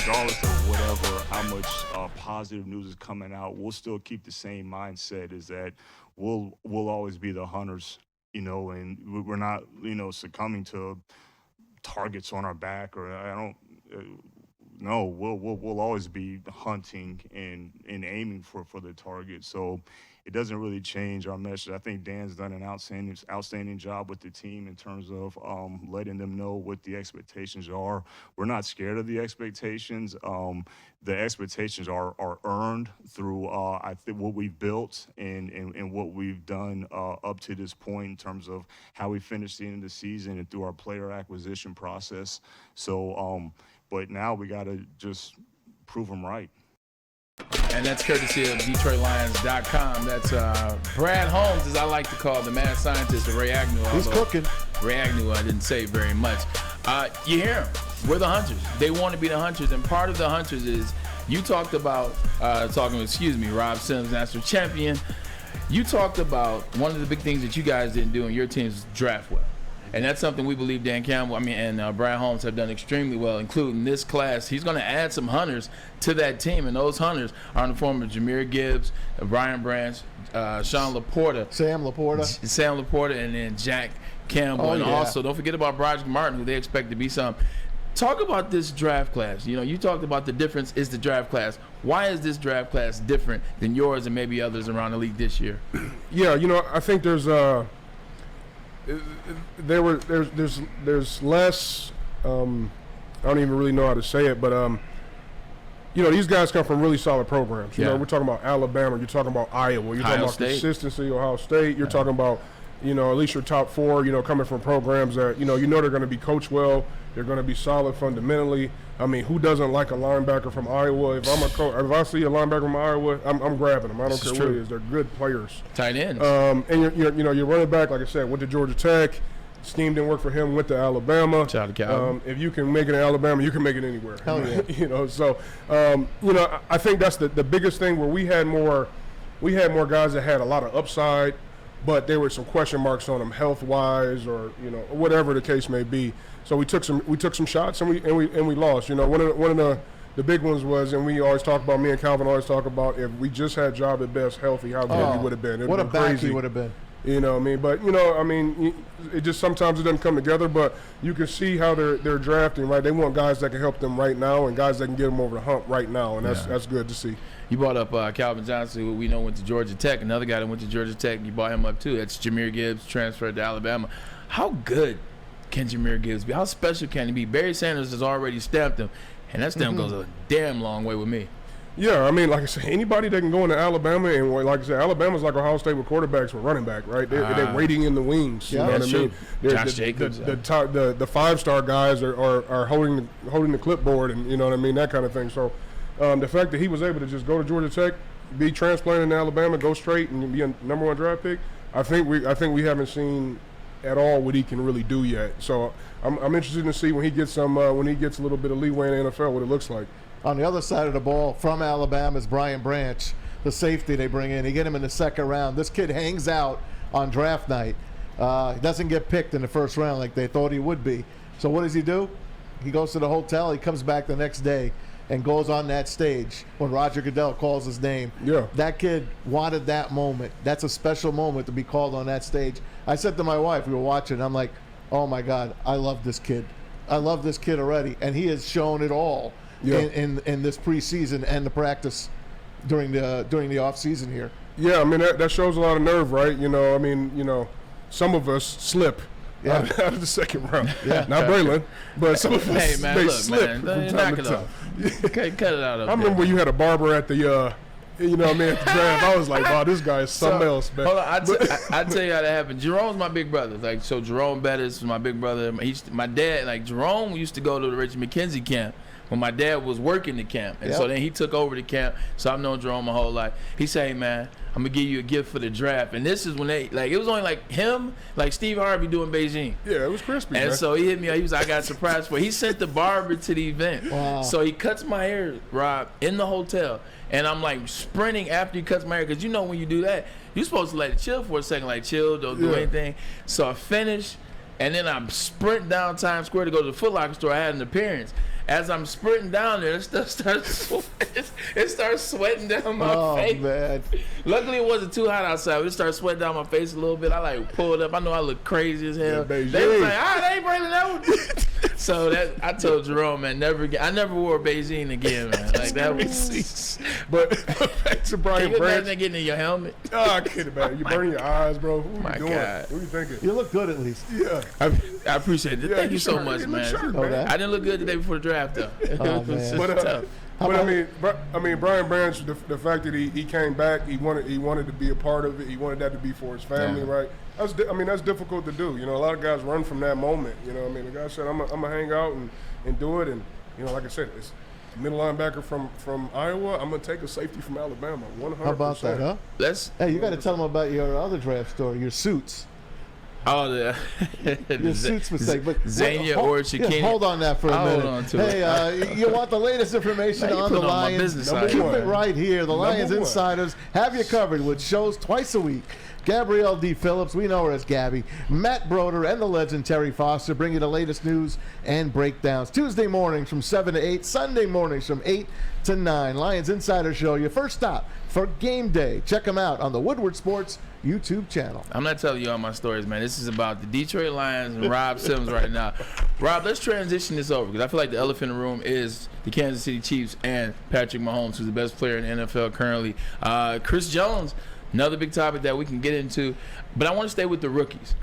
regardless of whatever, how much positive news is coming out, we'll still keep the same mindset. Is that we'll always be the hunters, and we're not, succumbing to targets on our back, or I don't. No, we'll always be hunting and aiming for the target. So it doesn't really change our message. I think Dan's done an outstanding job with the team in terms of letting them know what the expectations are. We're not scared of the expectations. The expectations are earned through I think what we've built and what we've done up to this point in terms of how we finished the end of the season and through our player acquisition process. So. But now we got to just prove them right. And that's courtesy of DetroitLions.com. That's Brad Holmes, as I like to call the mad scientist of Ray Agnew. He's cooking. Ray Agnew, I didn't say very much. You hear him. We're the hunters. They want to be the hunters. And part of the hunters is you talked about, Rob Sims, national champion. You talked about one of the big things that you guys didn't do in your team's draft well. And that's something we believe Dan Campbell, and Brad Holmes have done extremely well, including this class. He's going to add some hunters to that team, and those hunters are in the form of Jahmyr Gibbs, Brian Branch, Sean Laporta, Sam Laporta, and then Jack Campbell. And also, don't forget about Broderick Martin, who they expect to be some. Talk about this draft class. You talked about the difference is the draft class. Why is this draft class different than yours and maybe others around the league this year? Yeah, I think there's less. I don't even really know how to say it, but these guys come from really solid programs. We're talking about Alabama. You're talking about Iowa. You're talking about consistency. Ohio State. You're talking about at least your top four. Coming from programs that they're going to be coached well. They're going to be solid fundamentally. I mean, who doesn't like a linebacker from Iowa? If I'm a coach, if I see a linebacker from Iowa, I'm grabbing them. I don't care what it is. They're good players. Tight ends. And you're running back, like I said, went to Georgia Tech. Scheme didn't work for him. Went to Alabama. Shout out to Cal. If you can make it in Alabama, you can make it anywhere. Hell yeah. So I think that's the biggest thing where we had more guys that had a lot of upside, but there were some question marks on them health wise or whatever the case may be. So we took some shots and we lost. One of the big ones was, and we always talk about, me and Calvin always talk about, if we just had Job at best healthy, how good he would have been. What a back he would have been. But it just sometimes it doesn't come together. But you can see how they're drafting, right? They want guys that can help them right now and guys that can get them over the hump right now, and that's good to see. You brought up Calvin Johnson, who we know went to Georgia Tech. Another guy that went to Georgia Tech, you brought him up too. That's Jahmyr Gibbs, transferred to Alabama. How good can Jahmyr Gibbs be? How special can he be? Barry Sanders has already stamped him, and that stamp goes a damn long way with me. Yeah, like I said, anybody that can go into Alabama, and like I said, Alabama's like Ohio State with quarterbacks with running back, right? They're waiting in the wings. Yeah, you know that's what I mean? true. Josh Jacobs. The 5-star guys are holding the clipboard, and that kind of thing. So the fact that he was able to just go to Georgia Tech, be transplanted in Alabama, go straight, and be a number 1 draft pick, I think we haven't seen at all what he can really do yet. So I'm interested to see when he gets a little bit of leeway in the NFL, what it looks like. On the other side of the ball, from Alabama, is Brian Branch, the safety they bring in. He get him in the second round. This kid hangs out on draft night. He doesn't get picked in the first round like they thought he would be. So what does he do? He goes to the hotel. He comes back the next day and goes on that stage when Roger Goodell calls his name. Yeah. That kid wanted that moment. That's a special moment to be called on that stage. I said to my wife, we were watching, I'm like, oh my God, I love this kid. I love this kid already. And he has shown it all. Yeah. In this preseason and the practice during the off season here. Yeah, that shows a lot of nerve, right? Some of us slip out of the second round. Yeah. Not Braylon, but some of us slip from time to time. Okay, cut it out. I remember when you had a barber at the at the draft. I was like, wow, this guy is something else, man. Hold on, I tell you how that happened. Jerome's my big brother. So Jerome Bettis is my big brother. My dad, Jerome used to go to the Richard McKenzie camp when my dad was working the camp. And so then he took over the camp. So I've known Jerome my whole life. He said, hey, man, I'm going to give you a gift for the draft. And this is when it was only him, Steve Harvey doing Beijing. Yeah, it was crispy, And man. so he hit me up. He was like, I got a surprise for you. He sent the barber to the event. Wow. So he cuts my hair, Rob, in the hotel. And I'm sprinting after he cuts my hair. Because when you do that, you're supposed to let it chill for a second. Chill, don't do anything. So I finish. And then I sprint down Times Square to go to the Foot Locker store. I had an appearance. as I'm sprinting down there, it starts sweating down my face. Man. Luckily, it wasn't too hot outside. It started sweating down my face a little bit. I like pulled up. I know I look crazy as hell. They was like, they ain't bringing that one. So I told Jerome, man, never again. I never wore Beijing again, man. Like that was. But back to Brian Can you Branch. imagine getting in your helmet? Oh, I can't imagine. You burning your eyes, bro. What are you doing? God. What are you thinking? You look good at least. Yeah. I appreciate it. Yeah, Thank you so sure. much, You look man. sharp, man. I didn't look good the day before the draft, though. It Oh, was man. just But, tough. I mean, Brian Branch, the fact that he came back, he wanted to be a part of it. He wanted that to be for his family, right? That's difficult to do. You know, a lot of guys run from that moment. You know, the guy said, I'm gonna hang out and do it. And you know, like I said, it's middle linebacker from Iowa. I'm gonna take a safety from Alabama. 100%. How about that, huh? Hey, you got to tell them about your other draft story, your suits. Oh, Your suits mistake. But Zania or Shakini. Hold on that for a minute. Hold on to it. Hey, you want the latest information on the Lions? Keep it right here. The Lions Insiders have you covered with shows twice a week. Gabrielle D. Phillips, we know her as Gabby, Matt Broder, and the legend Terry Foster bring you the latest news and breakdowns. Tuesday mornings from 7 to 8, Sunday mornings from 8 to 9. Lions Insider Show, your first stop for game day. Check them out on the Woodward Sports YouTube channel. I'm not telling you all my stories, man. This is about the Detroit Lions and Rob Sims right now. Rob, let's transition this over because I feel like the elephant in the room is the Kansas City Chiefs and Patrick Mahomes, who's the best player in the NFL currently. Chris Jones, another big topic that we can get into, but I want to stay with the rookies.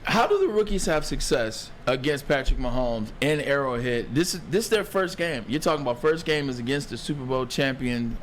How do the rookies have success against Patrick Mahomes in Arrowhead? This is their first game. You're talking about first game is against the Super Bowl champion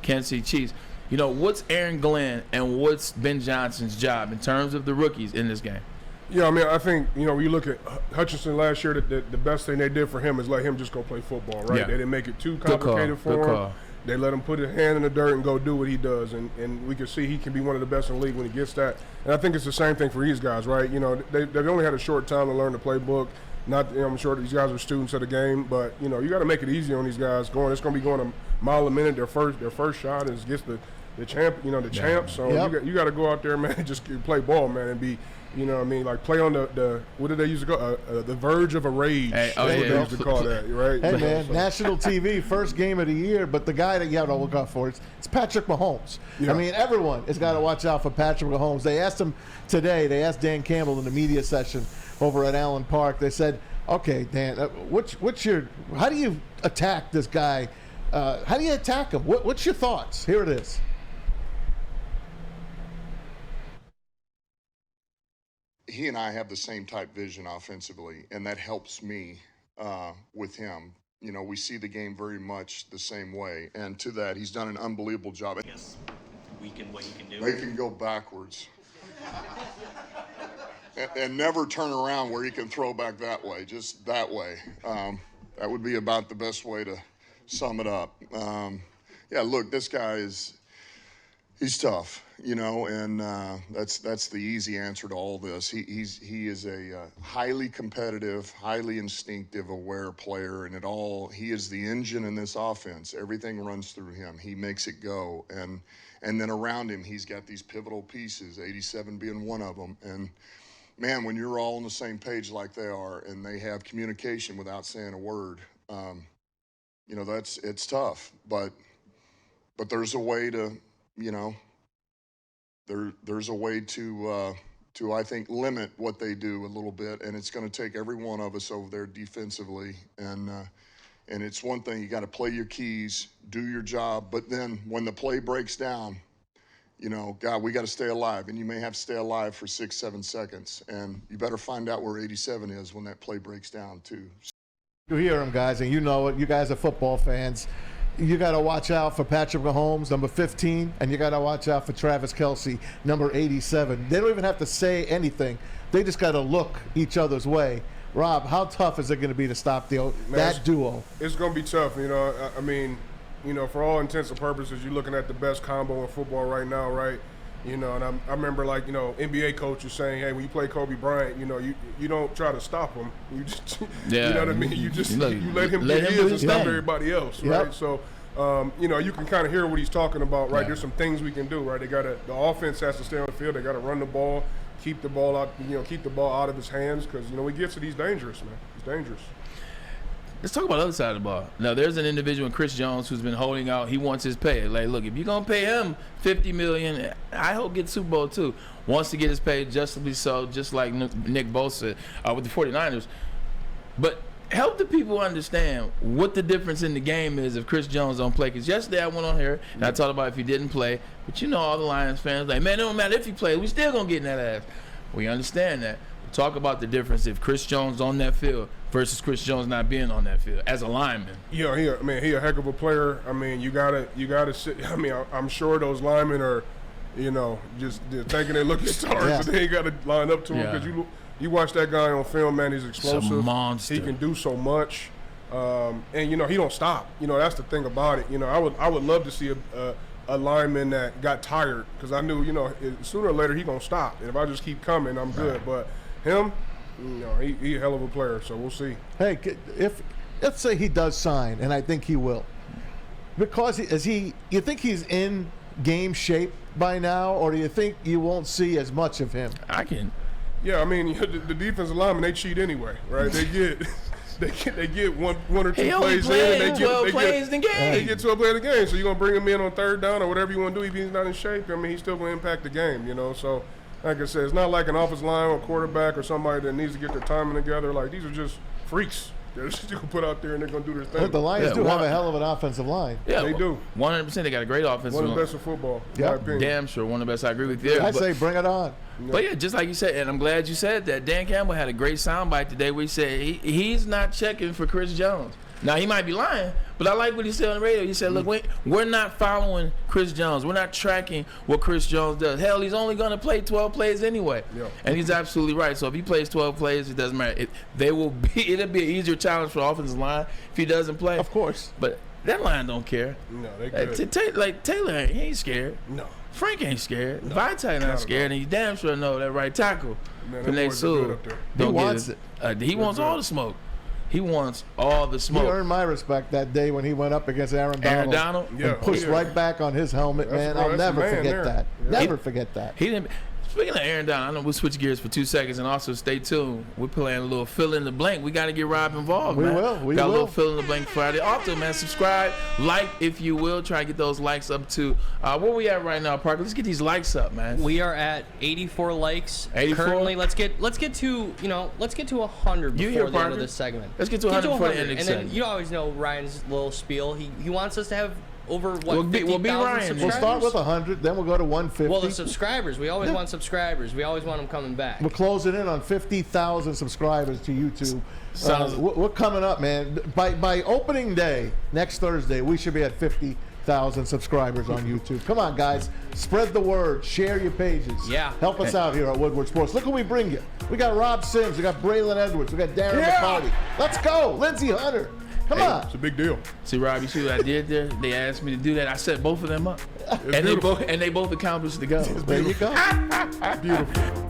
Kansas City Chiefs. You know, what's Aaron Glenn and what's Ben Johnson's job in terms of the rookies in this game? Yeah, I think, when you look at Hutchinson last year, the best thing they did for him is let him just go play football, right? Yeah. They didn't make it too complicated for him. They let him put his hand in the dirt and go do what he does, and we can see he can be one of the best in the league when he gets that. And I think it's the same thing for these guys, right? They've only had a short time to learn the playbook. I'm sure these guys are students of the game, but you got to make it easy on these guys. It's going to be going a mile a minute. Their first shot is against the champ. The champ. So you got to go out there, man, and just play ball, man, and be. Like play on the what did they used to call the verge of a rage. That's what they used to call that, right? Hey, man, national TV, first game of the year, but the guy that you have to look out for, it's Patrick Mahomes. Yeah. Everyone has got to watch out for Patrick Mahomes. They asked him today, they asked Dan Campbell in the media session over at Allen Park, they said, okay, Dan, how do you attack this guy? How do you attack him? What's your thoughts? Here it is. He and I have the same type vision offensively, and that helps me with him. We see the game very much the same way, and to that, he's done an unbelievable job. Yes, weaken what you can do. They can go backwards and never turn around where he can throw back that way, just that way. That would be about the best way to sum it up. Look, this guy he's tough. And that's the easy answer to all this. He is a highly competitive, highly instinctive, aware player, and he is the engine in this offense. Everything runs through him. He makes it go, and then around him, he's got these pivotal pieces, 87 being one of them. And man, when you're all on the same page like they are, and they have communication without saying a word, it's tough. But there's a way to, There's a way to I think limit what they do a little bit, and it's going to take every one of us over there defensively. And it's one thing, you got to play your keys, do your job, but then when the play breaks down, God, we got to stay alive, and you may have to stay alive for 6-7 seconds, and you better find out where 87 is when that play breaks down too. You hear them, guys, and you know it. You guys are football fans. You got to watch out for Patrick Mahomes, number 15, and you got to watch out for Travis Kelce, number 87. They don't even have to say anything. They just got to look each other's way. Rob, how tough is it going to be to stop that duo? It's going to be tough. For all intents and purposes, you're looking at the best combo in football right now, right? And I remember, NBA coaches saying, hey, when you play Kobe Bryant, you don't try to stop him. You just, you know what I mean? You let him get his and stop everybody else, right? Yep. So, you can kind of hear what he's talking about, right? Yeah. There's some things we can do, right? The offense has to stay on the field. They got to run the ball, keep the ball out, keep the ball out of his hands because, when he gets it, he's dangerous, man. He's dangerous. let's talk about the other side of the ball. Now, there's an individual, Chris Jones, who's been holding out. He wants his pay. Like, look, if you're going to pay him $50 million, I hope get Super Bowl too. Wants to get his pay justly so, just like Nick Bosa with the 49ers. But help the people understand what the difference in the game is if Chris Jones don't play. Because yesterday I went on here and I talked about if he didn't play. But you know all the Lions fans like, man, it don't matter if he plays. We still going to get in that ass. We understand that. Talk about the difference if Chris Jones on that field versus Chris Jones not being on that field as a lineman. Yeah, he a heck of a player. I mean, you gotta sit. I mean, I'm sure those linemen are, just thinking they're looking stars, but they ain't got to line up to him because you watch that guy on film, man. He's explosive. He's a monster. He can do so much, and he don't stop. That's the thing about it. I would love to see a lineman that got tired because I knew sooner or later he gonna stop. And if I just keep coming, I'm good. But him, he a hell of a player, so we'll see. Hey, let's say he does sign, and I think he will, because you think he's in game shape by now, or do you think you won't see as much of him? Yeah, I mean, the defensive linemen, they cheat anyway, right? They get they get one or two plays in, and they get 12 plays in the game. They get 12 plays in the game, so you're gonna bring him in on third down or whatever you want to do. If he's not in shape, I mean, he's still gonna impact the game, So. Like I said, it's not like an offensive line or quarterback or somebody that needs to get their timing together. Like, these are just freaks. They're just going to put out there and they're going to do their thing. But the Lions do have a hell of an offensive line. Yeah, they do. 100%. They got a great offensive line. One of the best in football, in my opinion. Damn sure. One of the best. I agree with you. I say bring it on. But yeah, just like you said, and I'm glad you said that. Dan Campbell had a great soundbite today where he said he's not checking for Chris Jones. Now, he might be lying, but I like what he said on the radio. He said, look, we're not following Chris Jones. We're not tracking what Chris Jones does. Hell, he's only going to play 12 plays anyway. Yeah. And he's absolutely right. So if he plays 12 plays, it doesn't matter. It'll be an easier challenge for the offensive line if he doesn't play. Of course. But that line don't care. No, they good. Taylor, he ain't scared. No. Frank ain't scared. No, Vitae not scared. And he damn sure know that right tackle. Panay Sewell. He wants it. He wants all the smoke. He wants all the smoke. He earned my respect that day when he went up against Aaron Donald. And pushed right back on his helmet, man. I'll never forget that. Never forget that. He didn't. Speaking of Aaron Donald, I know we'll switch gears for 2 seconds, and also stay tuned. We're playing a little fill in the blank. We got to get Rob involved, man. We got will. A little fill in the blank Friday. Also, man, subscribe, like if you will. Try to get those likes up to where we at right now, Parker. Let's get these likes up, man. We are at 84 likes. 84. Currently, let's get to 100 before the end of this segment. Let's get to 100 before the end of the segment. And then you always know Ryan's little spiel. He wants us to have over what? We'll be 50,000 Ryan. subscribers? We'll start with 100, then we'll go to 150. Well, the subscribers. We always want subscribers. We always want them coming back. We're closing in on 50,000 subscribers to YouTube. We're coming up, man. By opening day, next Thursday, we should be at 50,000 subscribers on YouTube. Come on, guys. Spread the word. Share your pages. Yeah. Help us out here at Woodward Sports. Look who we bring you. We got Rob Sims. We got Braylon Edwards. We got Darren McCarty. Let's go. Lindsey Hunter. Come on. It's a big deal. See, Rob, you see what I did there? They asked me to do that. I set both of them up. And they both accomplished the goal. There you go. Beautiful.